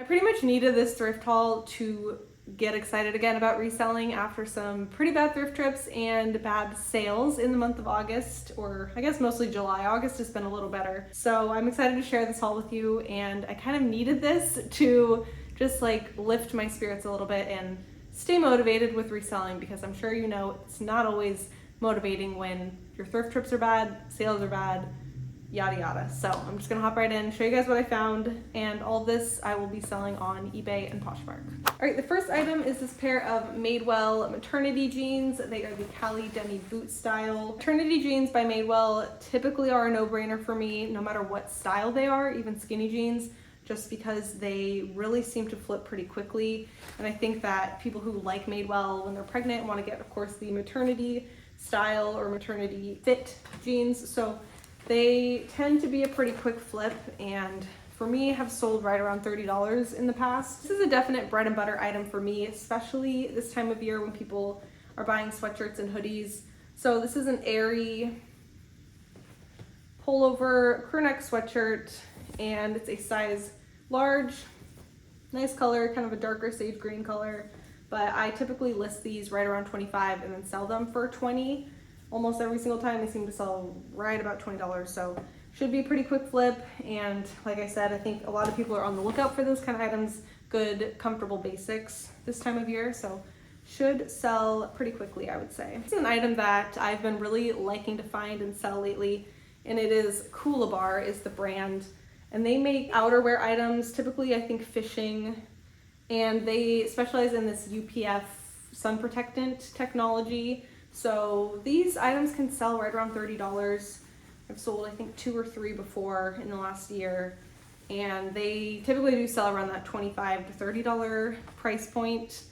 I pretty much needed this thrift haul to get excited again about reselling after some pretty bad thrift trips and bad sales in the month of August, or I guess mostly July. August has been a little better. So I'm excited to share this haul with you, and I kind of needed this to just like lift my spirits a little bit and stay motivated with reselling, because I'm sure you know it's not always motivating when your thrift trips are bad, sales are bad, yada yada. So I'm just gonna hop right in, show you guys what I found, and all of this I will be selling on eBay and Poshmark. All right, the first item is this pair of Madewell maternity jeans. They are the Cali Demi boot style. Maternity jeans by Madewell typically are a no-brainer for me, no matter what style they are, even skinny jeans, just because they really seem to flip pretty quickly. And I think that people who like Madewell when they're pregnant want to get, of course, the maternity style or maternity fit jeans. So they tend to be a pretty quick flip, and for me have sold right around $30 in the past. This is a definite bread and butter item for me, especially this time of year when people are buying sweatshirts and hoodies. So this is an airy pullover crew neck sweatshirt, and it's a size large. Nice color, kind of a darker sage green color, but I typically list these right around $25 and then sell them for $20. Almost every single time they seem to sell right about $20, so should be a pretty quick flip. And like I said, I think a lot of people are on the lookout for those kind of items, good, comfortable basics this time of year, so should sell pretty quickly, I would say. This is an item that I've been really liking to find and sell lately, and it is Coolabar is the brand, and they make outerwear items, typically I think fishing, and they specialize in this UPF sun protectant technology. So these items can sell right around $30. I've sold I think 2 or 3 before in the last year, and they typically do sell around that $25 to $30 price point.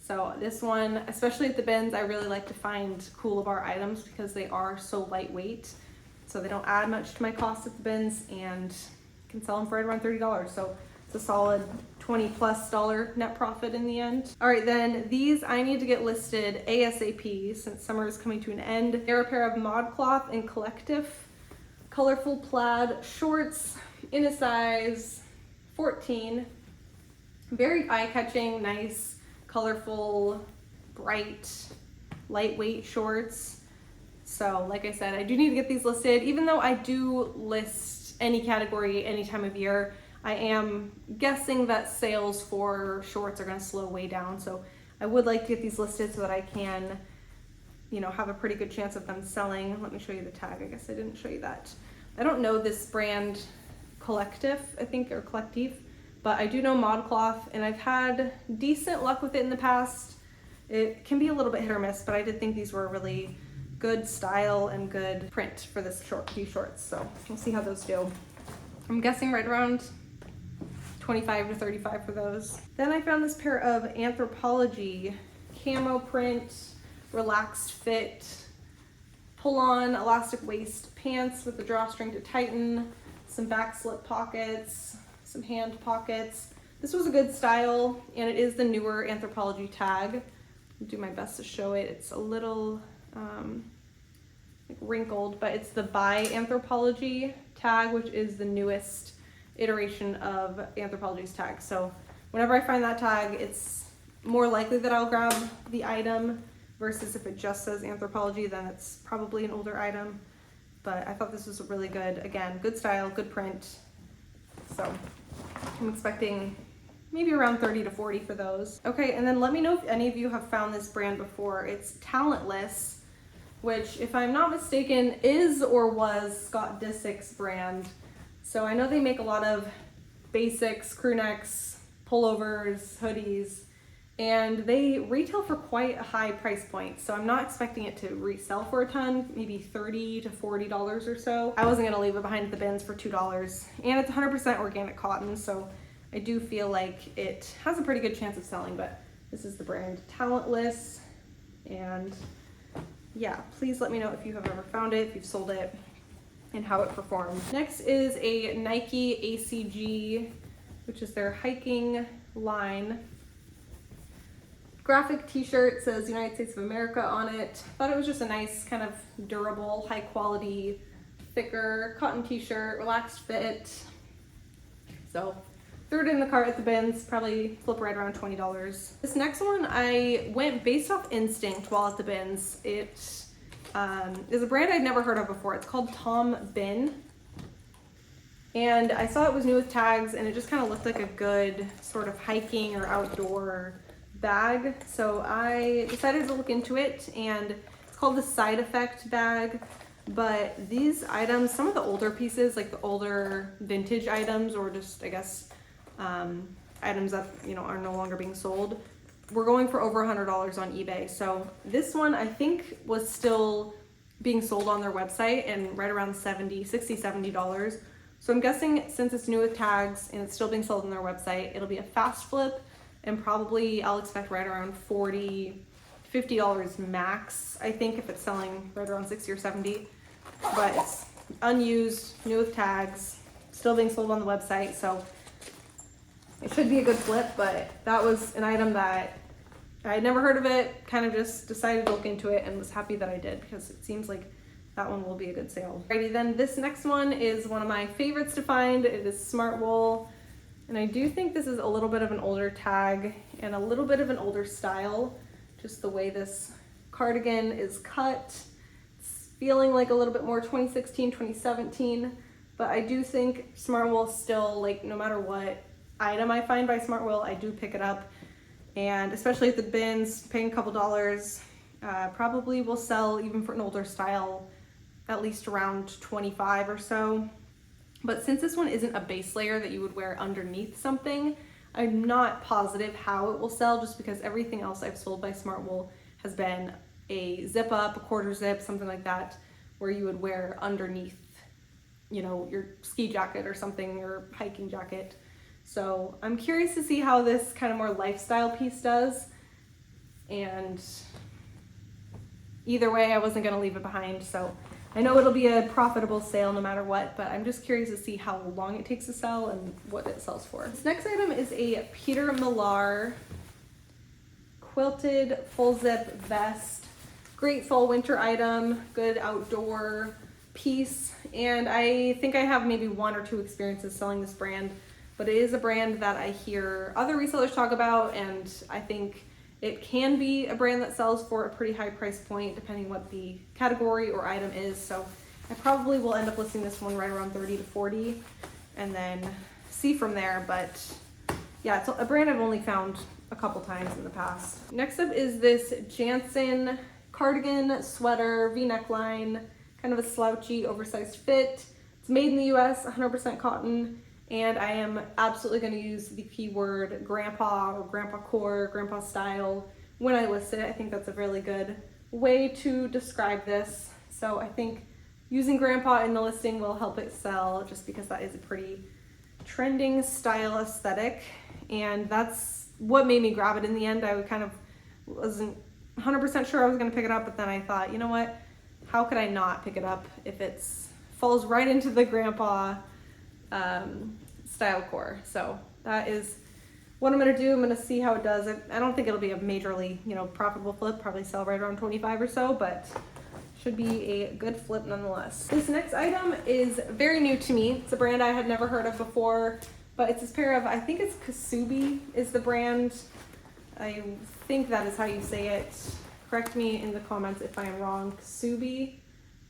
So this one, especially at the bins, I really like to find Coolabar items because they are so lightweight. So they don't add much to my cost at the bins, and can sell them for right around $30. So it's a solid $20+ net profit in the end. All right, then these I need to get listed ASAP since summer is coming to an end. They're a pair of ModCloth and Collective colorful plaid shorts in a size 14. Very eye-catching, nice, colorful, bright, lightweight shorts. So like I said, I do need to get these listed. Even though I do list any category any time of year, I am guessing that sales for shorts are going to slow way down. So I would like to get these listed so that I can, you know, have a pretty good chance of them selling. Let me show you the tag. I guess I didn't show you that. I don't know this brand Collective, I think, or Collective, but I do know ModCloth, and I've had decent luck with it in the past. It can be a little bit hit or miss, but I did think these were a really good style and good print for this few shorts. So we'll see how those do. I'm guessing right around $25 to $35 for those. Then I found this pair of Anthropologie camo print, relaxed fit, pull-on elastic waist pants with a drawstring to tighten, some back slip pockets, some hand pockets. This was a good style, and it is the newer Anthropologie tag. I'll do my best to show it. It's a little like wrinkled, but it's the by Anthropologie tag, which is the newest iteration of Anthropologie's tag. So whenever I find that tag, it's more likely that I'll grab the item, versus if it just says Anthropologie, then it's probably an older item. But I thought this was really good. Again, good style, good print. So I'm expecting maybe around 30 to 40 for those. Okay, and then let me know if any of you have found this brand before. It's Talentless, which, if I'm not mistaken, is or was Scott Disick's brand. So I know they make a lot of basics, crew necks, pullovers, hoodies, and they retail for quite a high price point. So I'm not expecting it to resell for a ton, maybe $30 to $40 or so. I wasn't gonna leave it behind the bins for $2. And it's 100% organic cotton, so I do feel like it has a pretty good chance of selling, but this is the brand Talentless. And yeah, please let me know if you have ever found it, if you've sold it, and how it performed. Next is a Nike ACG, which is their hiking line. Graphic t-shirt, says United States of America on it. Thought it was just a nice kind of durable, high quality, thicker cotton t-shirt, relaxed fit. So threw it in the cart at the bins, probably flip right around $20. This next one, I went based off instinct while at the bins. It is a brand I'd never heard of before. It's called Tom Bin. And I saw it was new with tags, and it just kind of looked like a good sort of hiking or outdoor bag. So I decided to look into it, and it's called the Side Effect bag. But these items, some of the older pieces, like the older vintage items, or just, I guess, items that, you know, are no longer being sold, we're going for over $100 on eBay. So this one, I think, was still being sold on their website and right around $60, $70. So I'm guessing since it's new with tags and it's still being sold on their website, it'll be a fast flip, and probably I'll expect right around $40, $50 max, I think, if it's selling right around 60 or 70. But it's unused, new with tags, still being sold on the website, so it should be a good flip. But that was an item that I had never heard of it, kind of just decided to look into it, and was happy that I did, because it seems like that one will be a good sale. Alrighty, then this next one is one of my favorites to find. It is Smart Wool, and I do think this is a little bit of an older tag and a little bit of an older style, just the way this cardigan is cut. It's feeling like a little bit more 2016, 2017, but I do think Smart Wool still, like, no matter what item I find by Smart Wool, I do pick it up, and especially at the bins, paying a couple dollars, probably will sell even for an older style at least around 25 or so. But since this one isn't a base layer that you would wear underneath something, I'm not positive how it will sell, just because everything else I've sold by Smart Wool has been a zip up, a quarter zip, something like that, where you would wear underneath, you know, your ski jacket or something, or hiking jacket. So I'm curious to see how this kind of more lifestyle piece does. And either way, I wasn't gonna leave it behind, so I know it'll be a profitable sale no matter what, but I'm just curious to see how long it takes to sell and what it sells for. This next item is a Peter Millar quilted full zip vest. Great fall winter item, good outdoor piece, and I think I have maybe 1 or 2 experiences selling this brand, but it is a brand that I hear other resellers talk about, and I think it can be a brand that sells for a pretty high price point depending what the category or item is. So I probably will end up listing this one right around 30 to 40 and then see from there. But yeah, it's a brand I've only found a couple times in the past. Next up is this Jansen cardigan sweater, V-neck line, kind of a slouchy oversized fit. It's made in the US, 100% cotton. And I am absolutely going to use the keyword grandpa or grandpa core, grandpa style when I list it. I think that's a really good way to describe this. So I think using grandpa in the listing will help it sell, just because that is a pretty trending style aesthetic. And that's what made me grab it in the end. I kind of wasn't 100% sure I was going to pick it up, but then I thought, you know what? How could I not pick it up if it falls right into the grandpa style core? So that is what I'm gonna do. I'm gonna see how it does. I don't think it'll be a majorly, you know, profitable flip, probably sell right around 25 or so, but should be a good flip nonetheless. This next item is very new to me. It's a brand I had never heard of before, but it's this pair of, I think it's Kasubi is the brand. I think that is how you say it. Correct me in the comments if I am wrong. Kasubi.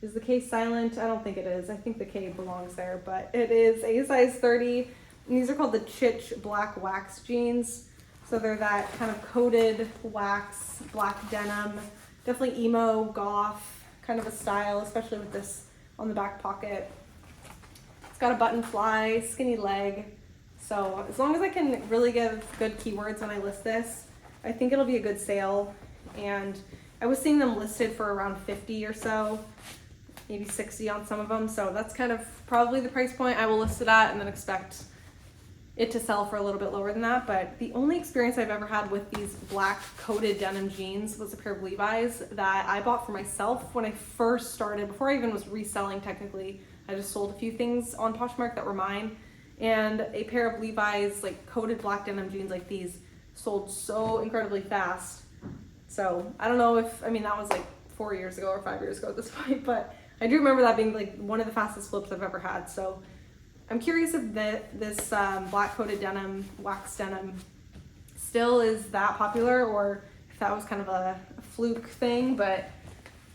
Is the K silent? I don't think it is. I think the K belongs there, but it is a size 30. And these are called the Chitch Black Wax jeans. So they're that kind of coated wax, black denim, definitely emo, goth kind of a style, especially with this on the back pocket. It's got a button fly, skinny leg. So as long as I can really give good keywords when I list this, I think it'll be a good sale. And I was seeing them listed for around 50 or so, maybe 60 on some of them. So that's kind of probably the price point I will list it at, and then expect it to sell for a little bit lower than that. But the only experience I've ever had with these black coated denim jeans was a pair of Levi's that I bought for myself when I first started, before I even was reselling technically. I just sold a few things on Poshmark that were mine, and a pair of Levi's like coated black denim jeans like these sold so incredibly fast. So I don't know if, I mean, that was like 4 years ago or 5 years ago at this point, but I do remember that being like one of the fastest flips I've ever had. So I'm curious if this black coated denim, wax denim, still is that popular, or if that was kind of a fluke thing, but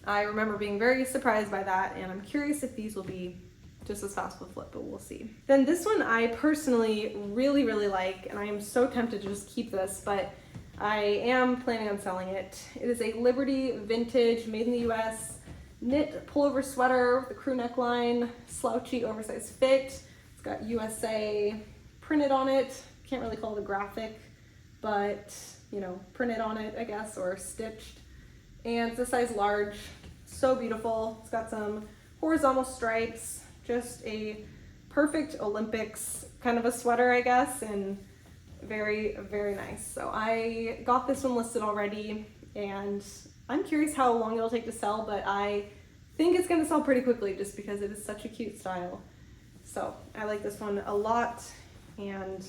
I remember being very surprised by that, and I'm curious if these will be just as fast with flip, but we'll see. Then this one I personally really, really like, and I am so tempted to just keep this, but I am planning on selling it. It is a Liberty vintage, made in the US, knit pullover sweater with a crew neckline, slouchy oversized fit. It's got USA printed on it. Can't really call it a graphic, but you know, printed on it, I guess, or stitched. And it's a size large, so beautiful. It's got some horizontal stripes, just a perfect Olympics kind of a sweater, I guess, and very, very nice. So I got this one listed already, and I'm curious how long it'll take to sell, but I think it's gonna sell pretty quickly just because it is such a cute style. So I like this one a lot, and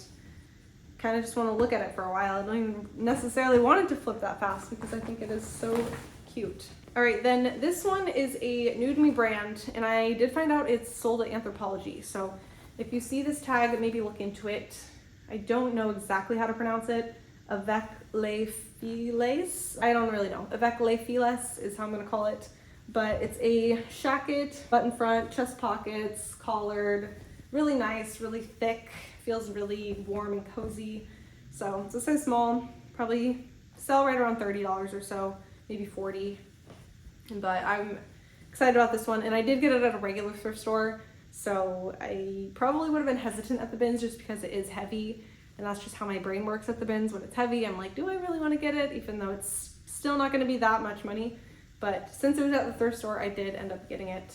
kind of just want to look at it for a while. I don't even necessarily want it to flip that fast because I think it is so cute. All right, then this one is a new to me brand, and I did find out it's sold at Anthropologie. So if you see this tag, maybe look into it. I don't know exactly how to pronounce it. Avec les filets. I don't really know. Avec les filets is how I'm gonna call it. But it's a shacket, button front, chest pockets, collared, really nice, really thick. Feels really warm and cozy. So it's a size small, probably sell right around $30 or so, maybe 40. But I'm excited about this one, and I did get it at a regular thrift store, so I probably would have been hesitant at the bins just because it is heavy, and that's just how my brain works at the bins. When it's heavy, I'm like, do I really want to get it, even though it's still not going to be that much money. But since it was at the thrift store, I did end up getting it,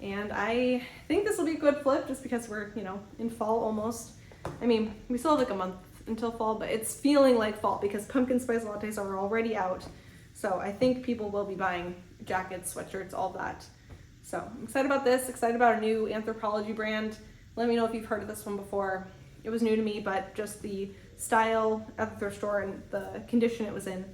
and I think this will be a good flip just because we're, you know, in fall almost. I mean, we still have like a month until fall, but it's feeling like fall because pumpkin spice lattes are already out. So I think people will be buying jackets, sweatshirts, all that. So I'm excited about this, excited about a new Anthropologie brand. Let me know if you've heard of this one before. It was new to me, but just the style at the thrift store and the condition it was in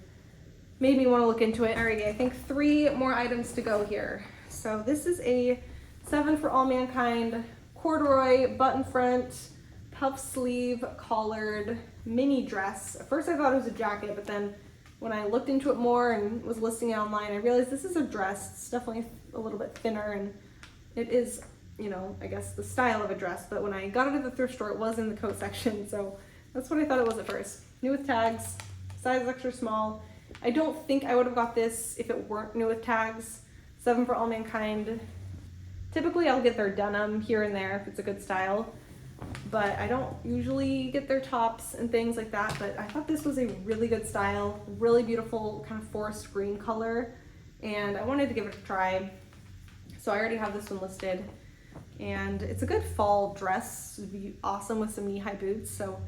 made me want to look into it. Alrighty, I think 3 more items to go here. So this is a 7 for All Mankind corduroy button front, puff sleeve, collared mini dress. At first I thought it was a jacket, but then when I looked into it more and was listing it online, I realized this is a dress. It's definitely a little bit thinner, and it is, you know, I guess the style of a dress, but when I got it at the thrift store, it was in the coat section, so that's what I thought it was at first. New with tags, size extra small. I don't think I would have got this if it weren't new with tags. 7 for All Mankind. Typically I'll get their denim here and there if it's a good style, but I don't usually get their tops and things like that. But I thought this was a really good style, really beautiful kind of forest green color, and I wanted to give it a try. So I already have this one listed, and it's a good fall dress. It would be awesome with some knee-high boots. So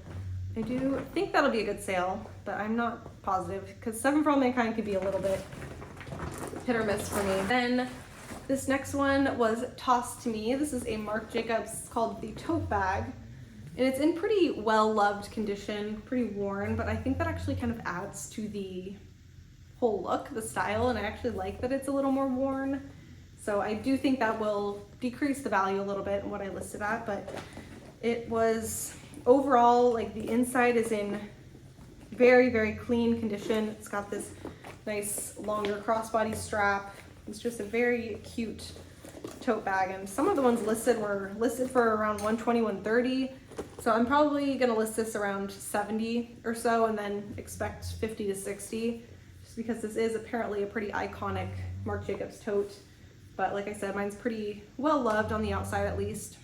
I do think that'll be a good sale, but I'm not positive because 7 for All Mankind could be a little bit hit or miss for me. Then this next one was tossed to me. This is a Marc Jacobs. It's called the tote bag, and it's in pretty well-loved condition, pretty worn, but I think that actually kind of adds to the whole look, the style, and I actually like that it's a little more worn. So I do think that will decrease the value a little bit in what I listed at, but it was overall, like, the inside is in very, very clean condition. It's got this nice longer crossbody strap. It's just a very cute tote bag, and some of the ones listed were listed for around $120, $130. So I'm probably gonna list this around $70 or so, and then expect $50 to $60, just because this is apparently a pretty iconic Marc Jacobs tote. But like I said, mine's pretty well loved on the outside at least,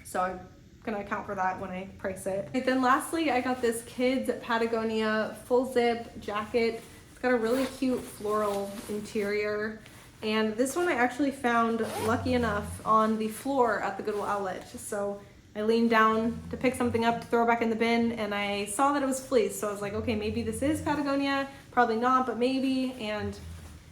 so I'm gonna account for that when I price it. And then lastly, I got this kids Patagonia full zip jacket. It's got a really cute floral interior. And this one I actually found, lucky enough, on the floor at the Goodwill Outlet. So I leaned down to pick something up to throw back in the bin, and I saw that it was fleece. So I was like, okay, maybe this is Patagonia. Probably not, but maybe. And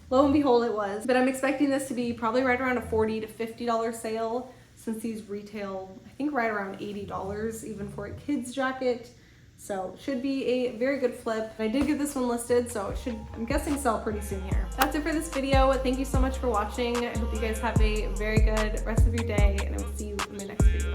lo and behold, it was. But I'm expecting this to be probably right around a $40 to $50 sale, since these retail, I think, right around $80 even for a kid's jacket. So it should be a very good flip. I did get this one listed, so it should, I'm guessing, sell pretty soon here. That's it for this video. Thank you so much for watching. I hope you guys have a very good rest of your day, and I will see you in my next video.